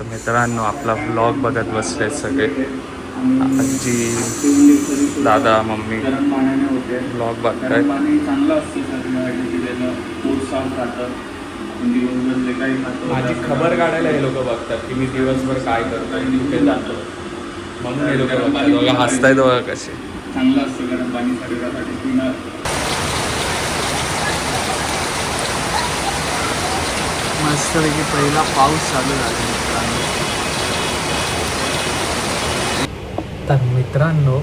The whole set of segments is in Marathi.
तर मित्रांनो आपला व्लॉग बघत बसले सगळे, आजी, दादा, मम्मी व्लॉग बघताय. माझी खबर काढायला हे लोक बघतात की मी दिवसभर काय करतो आणि कुठे जातो, म्हणून हे लोक बघतात. बघा हसतायत बघा कसे. चांगलं असतं गरम पाणी शरीरासाठी पिणं. मस्तपैकी पहिला पाऊस चालू झाला मित्रांनो. तर मित्रांनो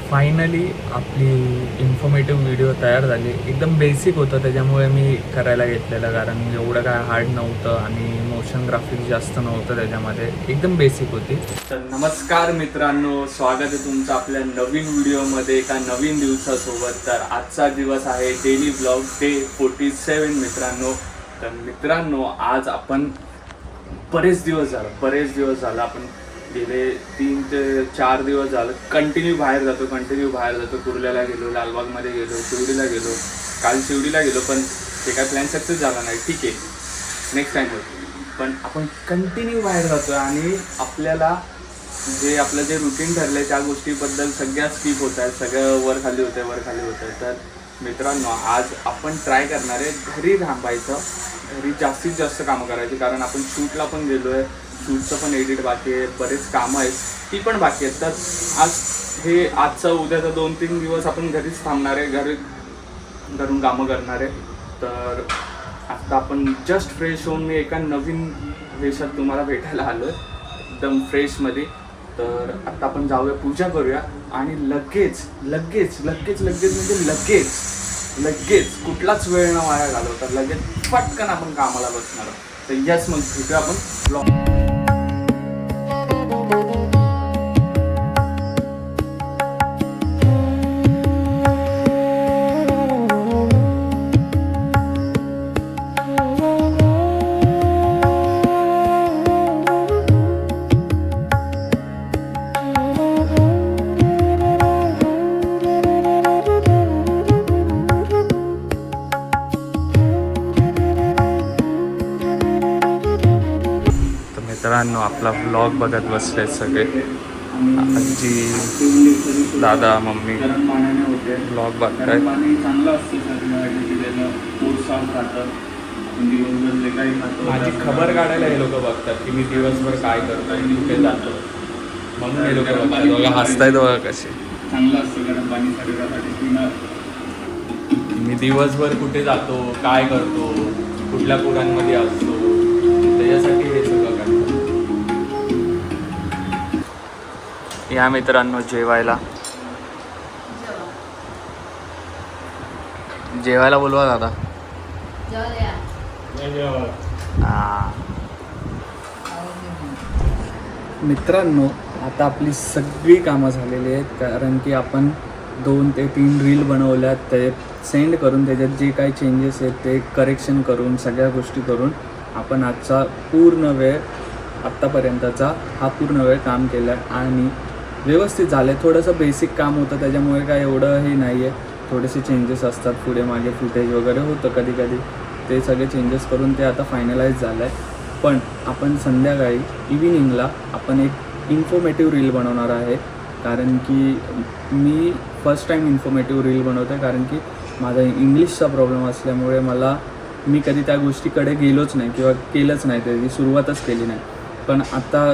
फायनली आपली इन्फॉर्मेटिव्ह व्हिडिओ तयार झाली. एकदम बेसिक होतं त्याच्यामुळे मी करायला घेतलेलं, कारण एवढं काय हार्ड नव्हतं आणि मोशन ग्राफिक्स जास्त नव्हतं त्याच्यामध्ये, एकदम बेसिक होती. तर नमस्कार मित्रांनो, स्वागत आहे तुमचं आपल्या नवीन व्हिडिओमध्ये एका नवीन दिवसासोबत. तर आजचा दिवस आहे डेली ब्लॉग डे 47 मित्रांनो. तर मित्रांनो आज आपण बरेच दिवस झालं आपण गेले 3 ते 4 दिवस झालं कंटिन्यू बाहेर जातो. कुर्ल्याला गेलो, लालबागमध्ये गेलो, शिवडीला गेलो. काल शिवडीला गेलो पण ते काय प्लॅन सक्सेस झाला नाही. ठीक आहे, नेक्स्ट टाइम होतो. पण आपण कंटिन्यू बाहेर जातो आणि आपल्याला आपलं जे रुटीन ठरलं आहे त्या गोष्टीबद्दल सगळ्या स्किप होत आहेत, सगळं वर खाली होतं. तर मित्रांनो आज आपण ट्राय करणार आहे घरी थांबायचं, घरी जास्तीत जास्त कामं करायची, कारण आपण शूटला पण गेलो आहे. शूटचं पण एडिट बाकी आहे, बरेच कामं आहेत ती पण बाकी आहेत. तर आज आजचं उद्याचं 2-3 दिवस आपण घरीच थांबणार आहे, घरून कामं करणार आहे. तर आता आपण जस्ट फ्रेश होऊन मी एका नवीन वेशात तुम्हाला भेटायला आलो आहे, एकदम फ्रेशमध्ये. तर आता आपण जाऊया, पूजा करूया आणि लगेच कुठलाच वेळ न वाया घालवता लगेच पटकन आपण कामाला बसणार आहोत. तर यस, मग भेटूया आपण ब्लॉग. मित्रांनो आपला व्लॉग बघत बसले सगळे, आजी, दादा, मम्मी व्लॉग बघताय. पाणी चांगलं असतं शरीरासाठी पिलेलं, पोट साफ राहतं. दिवसभर जे काही खातो माझी खबर काढायला हे लोक बघतात की मी दिवसभर काय करतो आणि कुठे जातो, म्हणून हे लोक बघतात. बघा हसतायत बघा कसे. चांगलं असतं गरम पाणी शरीरासाठी पिणं. मी दिवसभर कुठे जातो, काय करतो, कुठल्या पोरांमध्ये असतो, त्याच्यासाठी हे सगळं करतो. या मित्रांनो जेवायला बोलवा दादा. मित्रांनो आता आपली सगळी कामं झालेली आहेत, कारण की आपण 2 ते 3 रील बनवल्यात. ते सेंड करून त्याच्यात जे काही चेंजेस आहेत ते करेक्शन करून सगळ्या गोष्टी करून आपण आजचा पूर्ण वेळ, आत्तापर्यंतचा हा पूर्ण वेळ काम केला आणि व्यवस्थित झालं आहे. थोडंसं बेसिक काम होतं त्याच्यामुळे काय एवढं हे नाही आहे, थोडेसे चेंजेस असतात पुढे मागे, फुटेज वगैरे होतं कधी, ते सगळे चेंजेस करून ते आता फायनलाइज झालं आहे. पण आपण संध्याकाळी इव्हिनिंगला आपण एक इन्फॉर्मेटिव्ह रील बनवणार आहे, कारण की मी फर्स्ट टाईम इन्फॉर्मेटिव्ह रील बनवतो आहे, कारण की माझा इंग्लिशचा प्रॉब्लेम असल्यामुळे मी कधी त्या गोष्टीकडे गेलोच नाही किंवा केलंच नाही, त्याची सुरुवातच केली नाही. पण आता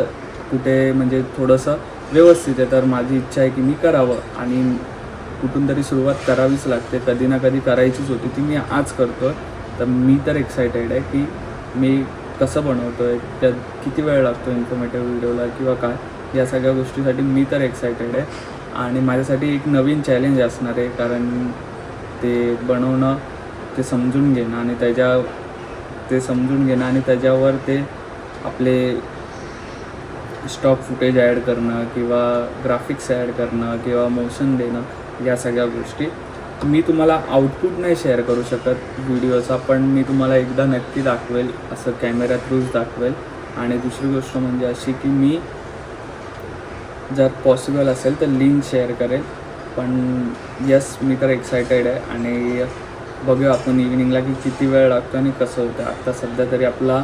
कुठे म्हणजे थोडंसं व्यवस्थित आहे, तर माझी इच्छा आहे की मी करावं आणि कुठून तरी सुरुवात करावीच लागते, कधी ना कधी करायचीच होती, ती मी आज करतो आहे. तर मी तर एक्सायटेड आहे की मी कसं बनवतो आहे, त्यात किती वेळ लागतो इन्फॉर्मेटिव्ह व्हिडिओला किंवा काय, या सगळ्या गोष्टीसाठी मी तर एक्सायटेड आहे. आणि माझ्यासाठी एक नवीन चॅलेंज असणार आहे, कारण ते बनवणं, ते समजून घेणं आणि त्याच्यावर ते आपले स्टॉक फुटेज ॲड करणं किंवा ग्राफिक्स ॲड करणं किंवा मोशन देणं, या सगळ्या गोष्टी मी तुम्हाला आउटपुट नाही शेअर करू शकत व्हिडिओचा, पण मी तुम्हाला एकदा नक्की दाखवेल, असं कॅमेरा थ्रूच दाखवेल. आणि दुसरी गोष्ट म्हणजे अशी की मी जर पॉसिबल असेल तर लिंक शेअर करेल. पण यस, मी तर एक्सायटेड आहे आणि बघूया आपण इव्हिनिंगला की किती वेळ लागतो आणि कसं होतं. आत्ता सध्या तरी आपला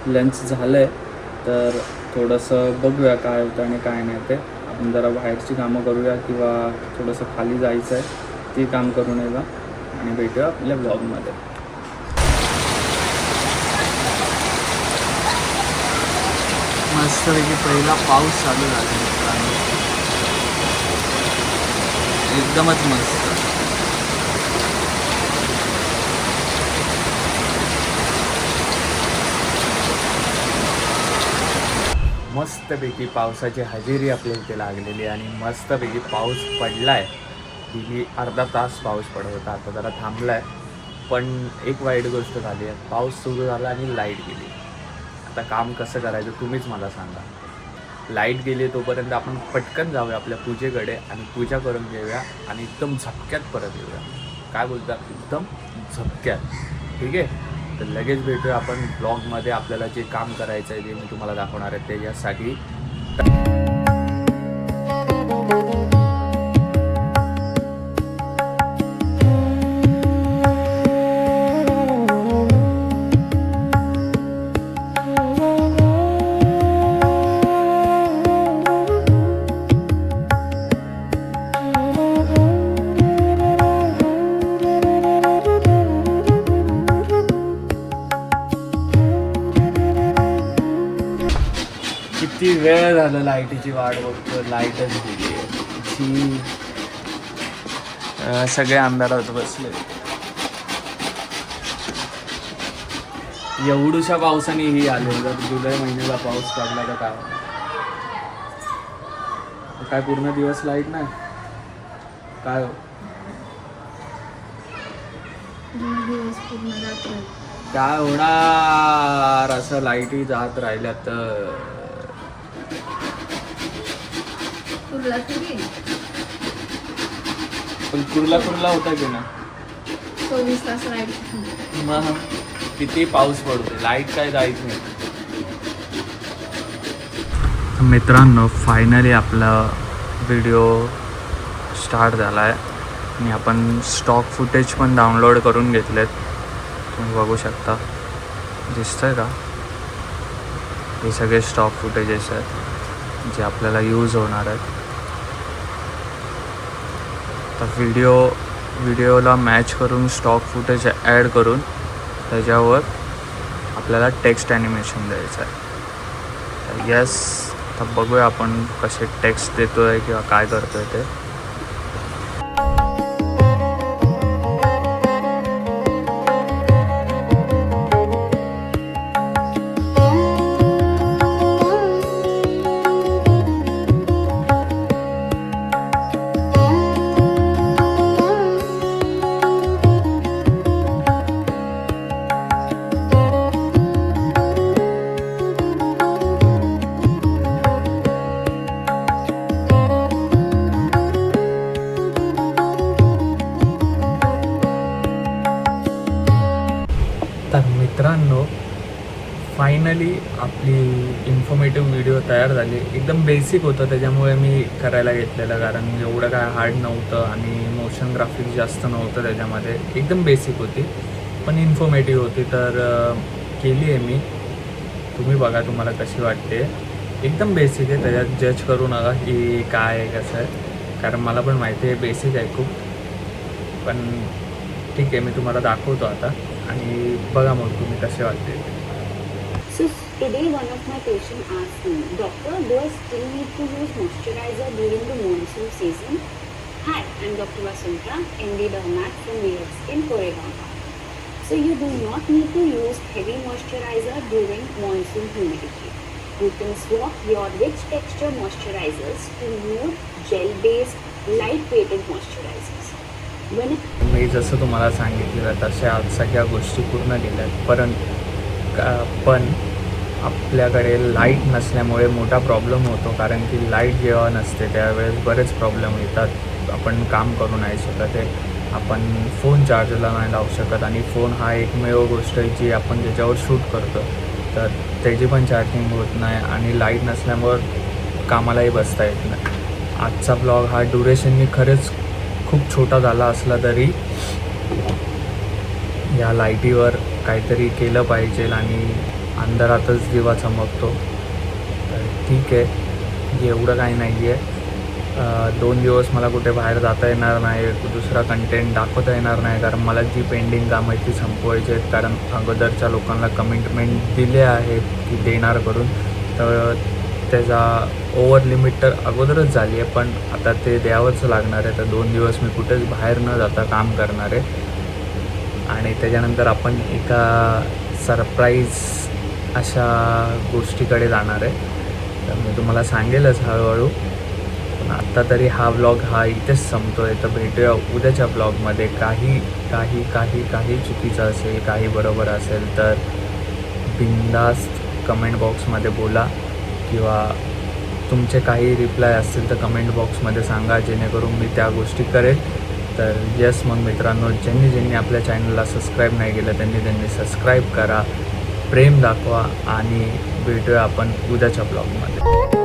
लंच झालं आहे तर थोडंसं बघूया काय होतं आणि काय नाही ते. आपण जरा बाहेरची कामं करूया किंवा थोडंसं खाली जायचं आहे ते काम करून येऊया आणि भेटूया आपल्या ब्लॉगमध्ये. मस्तपैकी पहिला पाऊस चालू झाला मित्रांनो, एकदमच मस्त. मस्तपैकी पावसाची हजेरी आपल्या इथे लागलेली आणि मस्तपैकी पाऊस पडलाय. गेली अर्धा तास पाऊस पडत होता, आता जरा थांबलाय. पण एक वाईट गोष्ट झाली आहे, पाऊस सुरू झाला आणि लाईट गेली. आता काम कसं करायचं तुम्हीच मला सांगा. लाईट गेली तोपर्यंत आपण पटकन जाऊया आपल्या पूजेकडे आणि पूजा करून घेऊया आणि एकदम झपक्यात परत येऊया. काय बोलता, एकदम झपक्यात. ठीक आहे, तर लगेच भेटूया आपण ब्लॉगमध्ये. आपल्याला जे काम करायचं आहे जे मी तुम्हाला दाखवणार आहे त्याच्यासाठी. किती वेळ झालं लाईटीची वाट बघतो, लाईटच गेली आहे. सगळे अंधारात बसले. एवढूशा पावसाने ही आले. जर जुलै महिन्याला पाऊस पडला तर काय काय पूर्ण दिवस लाईट नाही काय हो? काय होणार असं लाईटी जात राहिल्या तर? पण कुर्ला होता की ना 24 तास लाईट. मग किती पाऊस पडतो, लाईट काय जायच नाही. मित्रांनो, फायनली आपला व्हिडिओ स्टार्ट झाला आहे आणि आपण स्टॉक फुटेज पण डाउनलोड करून घेतलेत. तुम्ही बघू शकता, दिसतंय का? हे सगळे स्टॉक फुटेजेस आहेत जे आपल्याला यूज होणार आहेत. तर व्हिडिओला मॅच करून स्टॉक फुटेज ॲड करून त्याच्यावर आपल्याला टेक्स्ट ॲनिमेशन द्यायचं आहे. तर येस, तर बघूया आपण कसे टेक्स्ट देतो आहे किंवा काय करतो आहे ते. तर मित्रांनो, फायनली आपली इन्फॉर्मेटिव्ह व्हिडिओ तयार झाली. एकदम बेसिक होतं त्याच्यामुळे मी करायला घेतलेलं, कारण एवढं काय हार्ड नव्हतं आणि मोशन ग्राफिक्स जास्त नव्हतं त्याच्यामध्ये. एकदम बेसिक होती पण इन्फॉर्मेटिव्ह होती. तर केली आहे मी. तुम्ही बघा तुम्हाला कशी वाटते. एकदम बेसिक आहे, त्याच्यात जज करू नका की काय आहे कसं आहे, कारण मला पण माहिती आहे बेसिक आहे खूप. पण ठीक आहे, मी तुम्हाला दाखवतो आता आणि बघा मग तुम्ही कसे वाटते. So today one of my patients asked me, Doctor, do I still need to use moisturizer during the monsoon season? Hi, I'm Dr. Vasuntra, MD Dermat from VF Skin, Koregaon. So you do not need to use heavy moisturizer during monsoon humidity. You can swap your rich texture moisturizers to more gel-based, light-weighted moisturizers. मी जसं तुम्हाला सांगितलेलं तशा सगळ्या गोष्टी पूर्ण केल्या. पण आपल्याकडे लाईट नसल्यामुळे मोठा प्रॉब्लेम होतो, कारण की लाईट जेव्हा नसते त्यावेळेस बरेच प्रॉब्लेम येतात. आपण काम करू नाही शकत आहे, आपण फोन चार्जरला नाही लावू शकत आणि फोन हा एकमेव गोष्ट आहे जी आपण त्याच्यावर शूट करतो, तर त्याची पण चार्जिंग होत नाही आणि लाईट नसल्यामुळं कामालाही बसता येत नाही. आजचा ब्लॉग हा ड्युरेशननी खरंच खूप छोटा झाला असला तरी या लाईटीवर काहीतरी केलं पाहिजे आणि अंधारातच दिवा चमकतो ठीक आहे, एवढं काही नाही आहे. 2 दिवस मला कुठे बाहेर जाता येणार नाही, दुसरा कंटेंट दाखवता येणार नाही, कारण मला जी पेंडिंग कामं आहेत ती संपवायची आहेत. कारण अगोदरच्या लोकांना कमिटमेंट दिले आहेत की देणार करून, तर त्याचा ओव्हर लिमिट तर अगोदरच झाली आहे, पण आता ते द्यावंच लागणार आहे. तर 2 दिवस मी कुठेच बाहेर न जाता काम करणार आहे आणि त्याच्यानंतर आपण एका सरप्राईज अशा गोष्टीकडे जाणार आहे. तर मी तुम्हाला सांगेलच हळूहळू, पण आत्ता तरी हा व्लॉग हा इथेच संपतो आहे. तर भेटूया उद्याच्या ब्लॉगमध्ये. काही चुकीचं असेल, काही बरोबर असेल तर बिनधास्त कमेंट बॉक्समध्ये बोला, किंवा तुमचे काही रिप्लाय असतील तर कमेंट बॉक्समध्ये सांगा, जेणेकरून मी त्या गोष्टी करेल. तर यस, मग मित्रांनो, ज्यांनी आपल्या चॅनलला सबस्क्राईब नाही केलं त्यांनी सबस्क्राईब करा, प्रेम दाखवा आणि भेटूया आपण उद्याच्या ब्लॉगमध्ये.